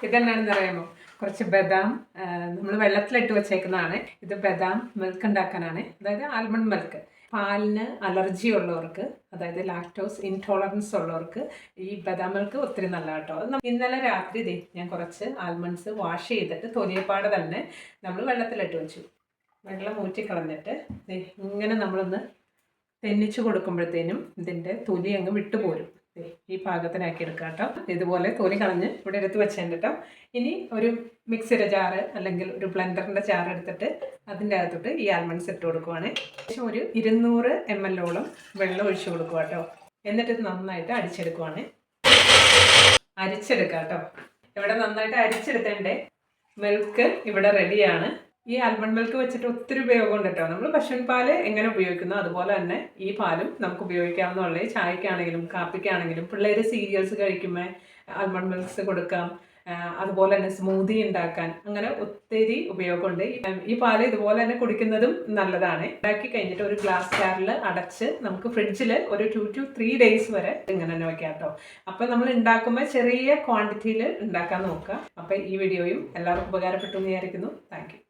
ഇതെന്നാണെന്ന് അറിയാമോ? കുറച്ച് ബദാം നമ്മൾ വെള്ളത്തിലിട്ട് വെച്ചേക്കുന്നതാണ്. ഇത് ബദാം മിൽക്ക് ഉണ്ടാക്കാനാണ്, അതായത് ആൽമണ്ട് മിൽക്ക്. പാലിന് അലർജി ഉള്ളവർക്ക്, അതായത് ലാക്ടോസ് ഇൻടോളറൻസ് ഉള്ളവർക്ക് ഈ ബദാം മിൽക്ക് ഒത്തിരി നല്ല കേട്ടോ. ഇന്നലെ രാത്രി ഞാൻ കുറച്ച് ആൽമണ്ട്സ് വാഷ് ചെയ്തിട്ട് തൊലിയപ്പാട് തന്നെ നമ്മൾ വെള്ളത്തിലിട്ട് വെച്ചു. വെള്ളം ഊറ്റിക്കളഞ്ഞിട്ട് ഇങ്ങനെ നമ്മളൊന്ന് തെന്നിച്ച് കൊടുക്കുമ്പോഴത്തേനും ഇതിൻ്റെ തൊലി അങ്ങ് വിട്ടുപോരും. ഈ പാകത്തിനാക്കി എടുക്കാം കേട്ടോ. ഇതുപോലെ തൊലി കളഞ്ഞ് ഇവിടെ എടുത്ത് വെച്ചേണ്ട കേട്ടോ. ഇനി ഒരു മിക്സിയുടെ ജാറ് അല്ലെങ്കിൽ ഒരു ബ്ലെൻഡറിൻ്റെ ജാർ എടുത്തിട്ട് അതിൻ്റെ അകത്തോട്ട് ഈ ആൽമണ്ട്സ് ഇട്ട് കൊടുക്കുവാണ്. ശേഷം ഒരു 200 ml വെള്ളം ഒഴിച്ചു കൊടുക്കുക കേട്ടോ. എന്നിട്ട് ഇത് നന്നായിട്ട് അടിച്ചെടുക്കുവാണ്. അരിച്ചെടുക്കാം കേട്ടോ. ഇവിടെ നന്നായിട്ട് അരിച്ചെടുത്തേണ്ടേ. മിൽക്ക് ഇവിടെ റെഡിയാണ്. ഈ ആൽമണ്ട് മിൽക്ക് വെച്ചിട്ട് ഒത്തിരി ഉപയോഗമുണ്ട് കേട്ടോ. നമ്മൾ പശുവിൻ പാല് എങ്ങനെ ഉപയോഗിക്കുന്നു അതുപോലെ തന്നെ ഈ പാലും നമുക്ക് ഉപയോഗിക്കാവുന്നതല്ലേ. ചായക്കാണെങ്കിലും കാപ്പിക്കാണെങ്കിലും പിള്ളേർ സീരിയൽസ് കഴിക്കുമ്പോൾ ആൽമണ്ട് മിൽക്സ് കൊടുക്കാം. അതുപോലെ തന്നെ സ്മൂതി ഉണ്ടാക്കാൻ, അങ്ങനെ ഒത്തിരി ഉപയോഗമുണ്ട്. ഈ പാല് ഇതുപോലെ തന്നെ കുടിക്കുന്നതും നല്ലതാണ്. ഉണ്ടാക്കി കഴിഞ്ഞിട്ട് ഒരു ഗ്ലാസ് ജാറിൽ അടച്ച് നമുക്ക് ഫ്രിഡ്ജിൽ ഒരു 2 to 3 days വരെ ഇങ്ങനെ തന്നെ വെക്കാം കേട്ടോ. അപ്പം നമ്മൾ ഉണ്ടാക്കുമ്പോൾ ചെറിയ ക്വാണ്ടിറ്റിയിൽ ഉണ്ടാക്കാൻ നോക്കുക. അപ്പം ഈ വീഡിയോയും എല്ലാവർക്കും ഉപകാരപ്പെട്ടു എന്ന് വിചാരിക്കുന്നു. Thank you.